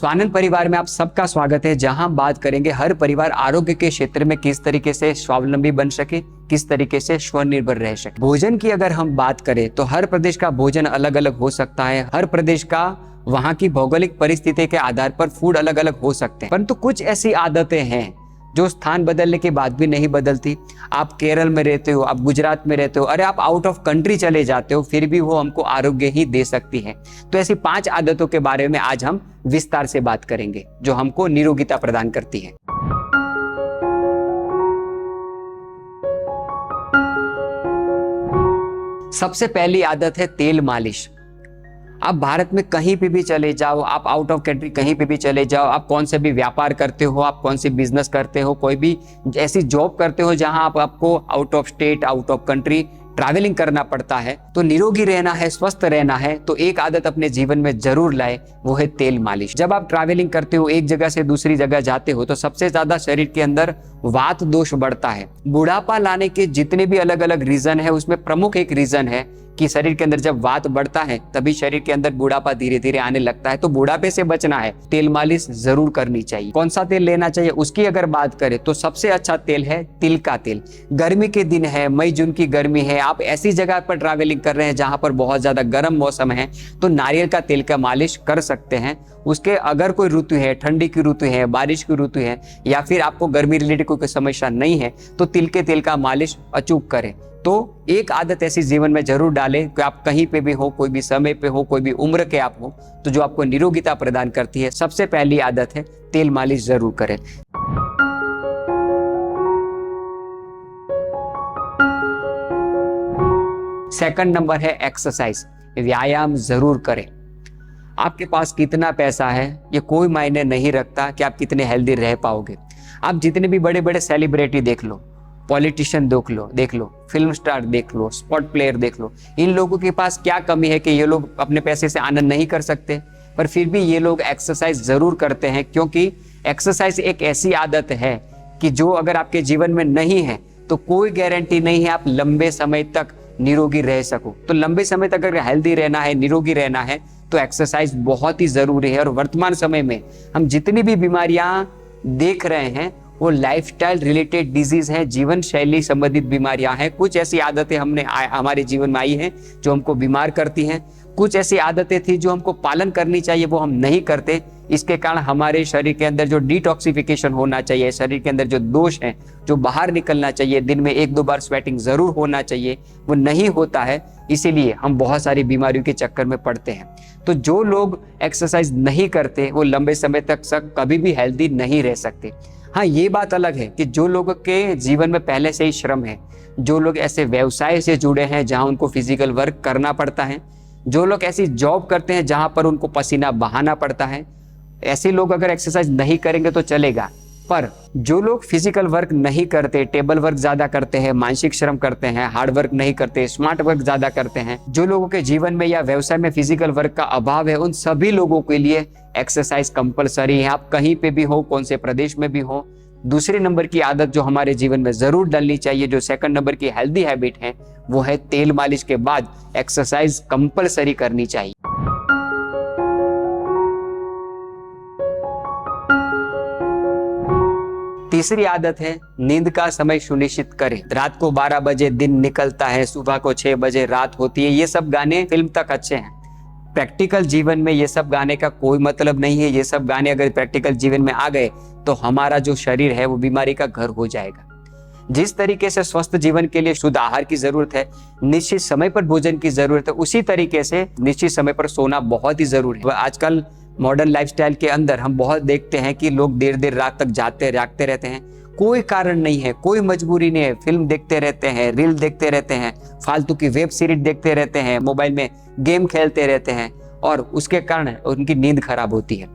तो आनंद परिवार में आप सबका स्वागत है, जहां बात करेंगे हर परिवार आरोग्य के क्षेत्र में किस तरीके से स्वावलंबी बन सके, किस तरीके से स्वनिर्भर रह सके। भोजन की अगर हम बात करें तो हर प्रदेश का भोजन अलग अलग हो सकता है। हर प्रदेश का वहां की भौगोलिक परिस्थिति के आधार पर फूड अलग अलग हो सकते हैं, परंतु कुछ ऐसी आदतें हैं जो स्थान बदलने के बाद भी नहीं बदलती। आप केरल में रहते हो, आप गुजरात में रहते हो, अरे आप आउट ऑफ कंट्री चले जाते हो, फिर भी वो हमको आरोग्य ही दे सकती है। तो ऐसी 5 आदतों के बारे में आज हम विस्तार से बात करेंगे जो हमको निरोगिता प्रदान करती है। सबसे पहली आदत है तेल मालिश। आप भारत में कहीं पे भी चले जाओ, आप आउट ऑफ कंट्री कहीं पे भी चले जाओ, आप कौन से भी व्यापार करते हो, आप कौन सी बिजनेस करते हो, कोई भी ऐसी जॉब करते हो जहां आपको out of state, out of country travelling करना पड़ता है, तो निरोगी रहना है, स्वस्थ रहना है, तो एक आदत अपने जीवन में जरूर लाए, वो है तेल मालिश। जब आप ट्रैवलिंग करते हो, एक जगह से दूसरी जगह जाते हो, तो सबसे ज्यादा शरीर के अंदर वात दोष बढ़ता है। बुढ़ापा लाने के जितने भी अलग अलग रीजन है, उसमें प्रमुख एक रीजन है कि शरीर के अंदर जब वात बढ़ता है तभी शरीर के अंदर बुढ़ापा धीरे धीरे आने लगता है। तो बुढ़ापे से बचना है, तेल मालिश जरूर करनी चाहिए। कौन सा तेल लेना चाहिए उसकी अगर बात करें तो सबसे अच्छा तेल है तिल का तेल। गर्मी के दिन है, मई जून की गर्मी है, आप ऐसी जगह पर ट्रैवलिंग कर रहे हैं जहां पर बहुत ज्यादा गर्म मौसम है, तो नारियल का तेल का मालिश कर सकते हैं। उसके अगर कोई ऋतु है, ठंडी की ऋतु है, बारिश की ऋतु है, या फिर आपको गर्मी रिलेटेड कोई समस्या नहीं है, तो तिल के तेल का मालिश अचूक करें। तो एक आदत ऐसी जीवन में जरूर डालें कि आप कहीं पे भी हो, कोई भी समय पे हो, कोई भी उम्र के आप हो, तो जो आपको निरोगिता प्रदान करती है, सबसे पहली आदत है तेल मालिश जरूर करें। सेकंड नंबर है एक्सरसाइज, व्यायाम जरूर करें। आपके पास कितना पैसा है ये कोई मायने नहीं रखता कि आप कितने हेल्दी रह पाओगे। आप जितने भी बड़े बड़े सेलिब्रिटी देख लो, पॉलिटिशियन देख लो, फिल्म स्टार देख लो, स्पोर्ट प्लेयर देख लो, इन लोगों के पास क्या कमी है कि ये लोग अपने पैसे से आनंद नहीं कर सकते, पर फिर भी ये लोग एक्सरसाइज जरूर करते हैं, क्योंकि एक्सरसाइज एक ऐसी आदत है कि जो अगर आपके जीवन में नहीं है तो कोई गारंटी नहीं है आप लंबे समय तक निरोगी रह सको। तो लंबे समय तक अगर हेल्दी रहना है, निरोगी रहना है, तो एक्सरसाइज बहुत ही जरूरी है। और वर्तमान समय में हम जितनी भी बीमारियां देख रहे हैं वो लाइफस्टाइल रिलेटेड डिजीज है, जीवन शैली संबंधित बीमारियां हैं। कुछ ऐसी आदतें हमारे जीवन में आई हैं जो हमको बीमार करती हैं, कुछ ऐसी आदतें थी जो हमको पालन करनी चाहिए वो हम नहीं करते। इसके कारण हमारे शरीर के अंदर जो डिटॉक्सिफिकेशन होना चाहिए, शरीर के अंदर जो दोष है जो बाहर निकलना चाहिए, दिन में 1-2 बार स्वेटिंग जरूर होना चाहिए, वो नहीं होता है, इसीलिए हम बहुत सारी बीमारियों के चक्कर में पड़ते हैं। तो जो लोग एक्सरसाइज नहीं करते वो लंबे समय तक कभी भी हेल्दी नहीं रह सकते। हाँ, ये बात अलग है कि जो लोगों के जीवन में पहले से ही श्रम है, जो लोग ऐसे व्यवसाय से जुड़े हैं जहां उनको फिजिकल वर्क करना पड़ता है, जो लोग ऐसी जॉब करते हैं जहां पर उनको पसीना बहाना पड़ता है, ऐसे लोग अगर एक्सरसाइज नहीं करेंगे तो चलेगा। पर जो लोग फिजिकल वर्क नहीं करते, टेबल वर्क ज्यादा करते हैं, मानसिक श्रम करते हैं, हार्ड वर्क नहीं करते, स्मार्ट वर्क ज्यादा करते हैं, जो लोगों के जीवन में या व्यवसाय में फिजिकल वर्क का अभाव है, उन सभी लोगों के लिए एक्सरसाइज कंपलसरी है। आप कहीं पे भी हो, कौन से प्रदेश में भी हो। दूसरे नंबर की आदत जो हमारे जीवन में जरूर डालनी चाहिए, जो सेकंड नंबर की हेल्दी हैबिट है, वो है तेल मालिश के बाद एक्सरसाइज कंपलसरी करनी चाहिए। तीसरी आदत है नींद का समय सुनिश्चित करें। रात को 12 बजे दिन निकलता है, सुबह को 6 बजे रात होती है। ये सब गाने फिल्म तक अच्छे हैं, प्रैक्टिकल जीवन में ये सब गाने का कोई मतलब नहीं है। ये सब गाने अगर प्रैक्टिकल जीवन में आ गए तो हमारा जो शरीर है वो बीमारी का घर हो जाएगा। जिस तरीके से स्वस्थ जीवन के लिए शुद्ध आहार की जरूरत है, निश्चित समय पर भोजन की जरूरत है, उसी तरीके से निश्चित समय पर सोना बहुत ही जरूरी है। आजकल मॉडर्न लाइफस्टाइल के अंदर हम बहुत देखते हैं कि लोग देर देर रात तक जागते रहते हैं, कोई कारण नहीं है, कोई मजबूरी नहीं है, फिल्म देखते रहते हैं, रील देखते रहते हैं, फालतू की वेब सीरीज देखते रहते हैं, मोबाइल में गेम खेलते रहते हैं, और उसके कारण उनकी नींद खराब होती है।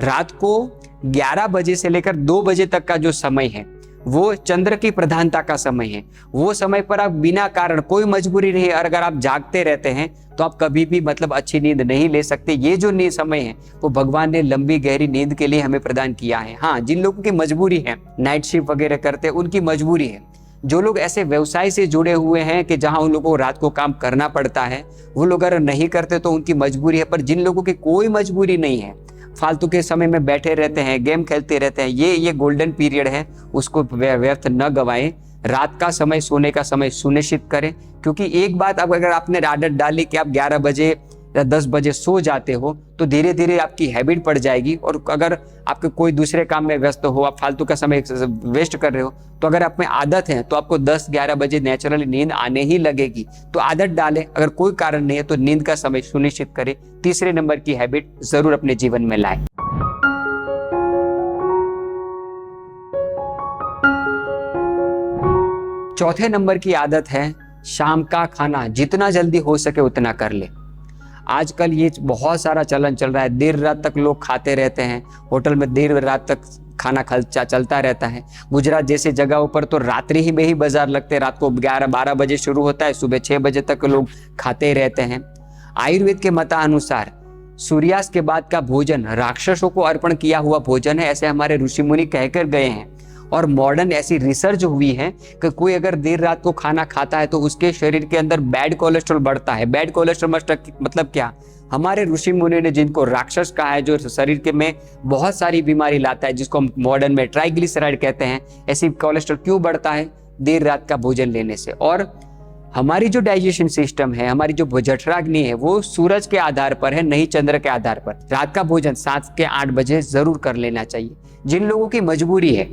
रात को 11 बजे से लेकर 2 बजे तक का जो समय है वो चंद्र की प्रधानता का समय है। वो समय पर आप बिना कारण, कोई मजबूरी नहीं है, और अगर आप जागते रहते हैं तो आप कभी भी अच्छी नींद नहीं ले सकते। ये जो नींद समय है वो भगवान ने लंबी गहरी नींद के लिए हमें प्रदान किया है। हाँ, जिन लोगों की मजबूरी है, नाइट शिफ्ट वगैरह करते हैं, उनकी मजबूरी है। जो लोग ऐसे व्यवसाय से जुड़े हुए हैं कि जहां उन लोगों को रात को काम करना पड़ता है, वो लोग अगर नहीं करते तो उनकी मजबूरी है। पर जिन लोगों की कोई मजबूरी नहीं है, फालतू के समय में बैठे रहते हैं, गेम खेलते रहते हैं, ये गोल्डन पीरियड है, उसको व्यर्थ न गवाएं। रात का समय, सोने का समय सुनिश्चित करें, क्योंकि एक बात अब अगर आपने आदत डाली कि आप 11 बजे या 10 बजे सो जाते हो तो धीरे धीरे आपकी हैबिट पड़ जाएगी। और अगर आपके कोई दूसरे काम में व्यस्त हो, आप फालतू का समय वेस्ट कर रहे हो, तो अगर आप में आदत है तो आपको 10-11 बजे नेचुरली नींद आने ही लगेगी। तो आदत डालें, अगर कोई कारण नहीं है तो नींद का समय सुनिश्चित करें। तीसरे नंबर की हैबिट जरूर अपने जीवन में लाएं। चौथे नंबर की आदत है शाम का खाना जितना जल्दी हो सके उतना कर ले। आजकल ये बहुत सारा चलन चल रहा है, देर रात तक लोग खाते रहते हैं, होटल में देर रात तक खाना खर्चा चलता रहता है। गुजरात जैसे जगहों पर तो रात्रि ही में ही बाजार लगते हैं, रात को 11-12 बजे शुरू होता है, सुबह 6 बजे तक लोग खाते रहते हैं। आयुर्वेद के मतानुसार सूर्यास्त के बाद का भोजन राक्षसों को अर्पण किया हुआ भोजन है, ऐसे हमारे ऋषि मुनि कहकर गए हैं। और मॉडर्न ऐसी रिसर्च हुई है कि कोई अगर देर रात को खाना खाता है तो उसके शरीर के अंदर बैड कोलेस्ट्रॉल बढ़ता है। बैड कोलेस्ट्रॉल मतलब क्या? हमारे ऋषि मुनि ने जिनको राक्षस कहा है, जो शरीर के में बहुत सारी बीमारी लाता है, जिसको हम मॉडर्न में ट्राइग्लिसराइड कहते हैं, ऐसी कोलेस्ट्रॉल क्यों बढ़ता है? देर रात का भोजन लेने से। और हमारी जो डाइजेशन सिस्टम है, हमारी जो जठराग्नि है, वो सूरज के आधार पर है, नहीं चंद्र के आधार पर। रात का भोजन 7 से 8 बजे जरूर कर लेना चाहिए। जिन लोगों की मजबूरी है,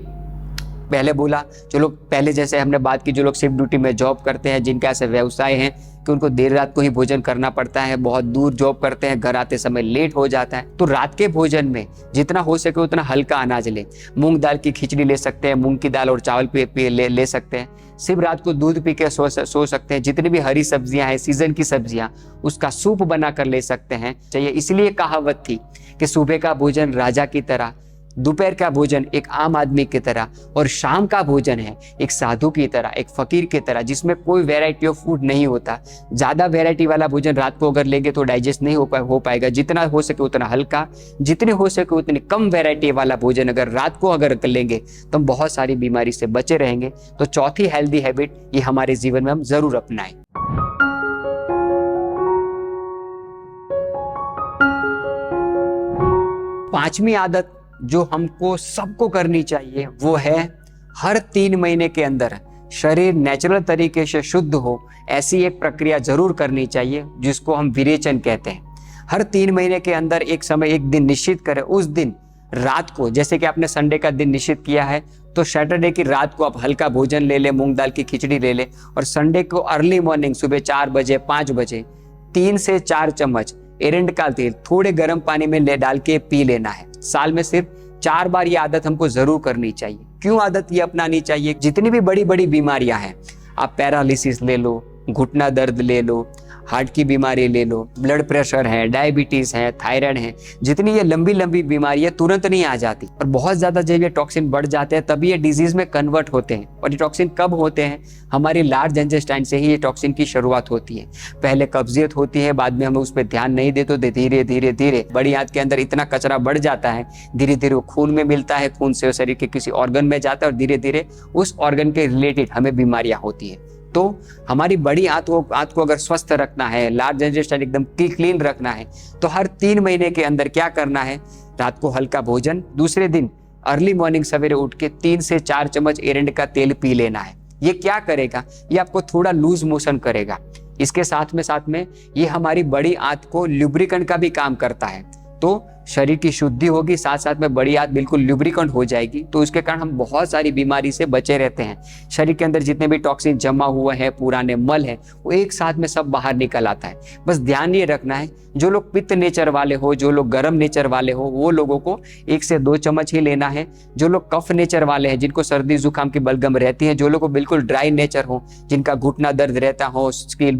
पहले बोला, जो लोग पहले जैसे हमने बात की, जो लोग शिफ्ट ड्यूटी में जॉब करते हैं, जिनके ऐसे व्यवसाय हैं कि उनको देर रात को ही भोजन करना पड़ता है, बहुत दूर जॉब करते हैं, घर आते समय लेट हो जाता है, तो रात के भोजन में जितना हो सके उतना हल्का अनाज ले। मूंग दाल की खिचड़ी ले सकते हैं, मूंग की दाल और चावल ले सकते हैं। सिर्फ रात को दूध पी के सो सकते हैं। जितनी भी हरी सब्जियां हैं, सीजन की सब्जियां, उसका सूप बना कर ले सकते हैं चाहिए। इसलिए कहावत थी कि सुबह का भोजन राजा की तरह, दोपहर का भोजन एक आम आदमी की तरह, और शाम का भोजन है एक साधु की तरह, एक फकीर की तरह, जिसमें कोई वैरायटी ऑफ फूड नहीं होता। ज्यादा वैरायटी वाला भोजन रात को अगर लेंगे तो डाइजेस्ट नहीं हो पाएगा। जितना हो सके उतना हल्का, जितने हो सके उतनी कम वैरायटी वाला भोजन अगर रात को अगर लेंगे तो हम बहुत सारी बीमारी से बचे रहेंगे। तो चौथी हेल्दी हैबिट ये हमारे जीवन में हम जरूर अपनाएं। पांचवी आदत जो हमको सबको करनी चाहिए वो है हर 3 महीने के अंदर शरीर नेचुरल तरीके से शुद्ध हो, ऐसी एक प्रक्रिया जरूर करनी चाहिए जिसको हम विरेचन कहते हैं। हर 3 महीने के अंदर एक समय, एक दिन निश्चित करें। उस दिन रात को, जैसे कि आपने संडे का दिन निश्चित किया है, तो सैटरडे की रात को आप हल्का भोजन ले लें, मूंग दाल की खिचड़ी ले लें, और संडे को अर्ली मॉर्निंग सुबह 4 बजे 5 बजे 3 से 4 चम्मच एरंड का तेल थोड़े गर्म पानी में ले डाल के पी लेना है। साल में सिर्फ 4 बार ये आदत हमको जरूर करनी चाहिए। क्यों आदत ये अपनानी चाहिए? जितनी भी बड़ी बड़ी बीमारियां हैं, आप पैरालिसिस ले लो, घुटना दर्द ले लो, हार्ट की बीमारी ले लो, ब्लड प्रेशर है, डायबिटीज है, थायराइड है, जितनी ये लंबी लंबी बीमारियां तुरंत नहीं आ जाती, और बहुत ज्यादा जब ये टॉक्सिन बढ़ जाते हैं तभी ये डिजीज में कन्वर्ट होते हैं। और ये टॉक्सिन कब होते हैं? हमारी लार्ज इंटेस्टाइन से ही ये टॉक्सिन की शुरुआत होती है। पहले कब्जियत होती है, बाद में हम उस पर ध्यान नहीं देते, तो धीरे धीरे धीरे बड़ी आंत के अंदर इतना कचरा बढ़ जाता है, धीरे धीरे वो खून में मिलता है, खून से शरीर के किसी ऑर्गन में जाता है, और धीरे धीरे उस ऑर्गन के रिलेटेड हमें बीमारियां होती है। तो हमारी बड़ी आंत को अगर स्वस्थ रखना है, लार्ज इंटेस्टाइन एकदम क्लीन रखना है, तो हर 3 महीने के अंदर क्या करना है? रात को हल्का भोजन, दूसरे दिन अर्ली मॉर्निंग सवेरे उठ के 3 से 4 चम्मच एरंड का तेल पी लेना है। ये क्या करेगा? ये आपको थोड़ा लूज मोशन करेगा। इसके साथ में ये हमारी बड़ी आंत को लुब्रिकेंट का भी काम करता है, तो शरीर की शुद्धि होगी, साथ साथ में बड़ी आंत बिल्कुल लुब्रिकेंट हो जाएगी। तो उसके कारण हम बहुत सारी बीमारी से बचे रहते हैं। शरीर के अंदर जितने भी टॉक्सिन जमा हुए हैं, पुराने मल है, वो एक साथ में सब बाहर निकल आता है। बस ध्यान ये रखना है, जो लोग पित्त नेचर वाले हो, जो लोग गर्म नेचर वाले हो, वो लोगों को 1 से 2 चम्मच ही लेना है। जो लोग कफ नेचर वाले हैं, जिनको सर्दी जुकाम की बलगम रहती है, जो लोग बिल्कुल ड्राई नेचर हो, जिनका घुटना दर्द रहता हो, स्किन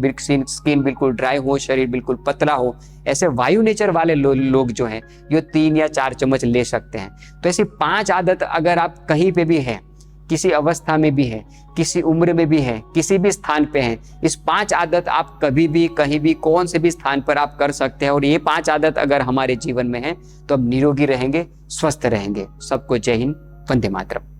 बिल्कुल ड्राई हो, शरीर बिल्कुल पतला हो, ऐसे वायु नेचर वाले लोग जो हैं, ये 3 या 4 चम्मच ले सकते हैं। तो ऐसी 5 आदत अगर आप कहीं पे भी हैं, किसी अवस्था में भी है, किसी उम्र में भी है, किसी भी स्थान पे हैं, इस 5 आदत आप कभी भी, कहीं भी, कौन से भी स्थान पर आप कर सकते हैं। और ये 5 आदत अगर हमारे जीवन में है तो हम निरोगी रहेंगे, स्वस्थ रहेंगे। सबको जय हिंद, वंदे मातरम।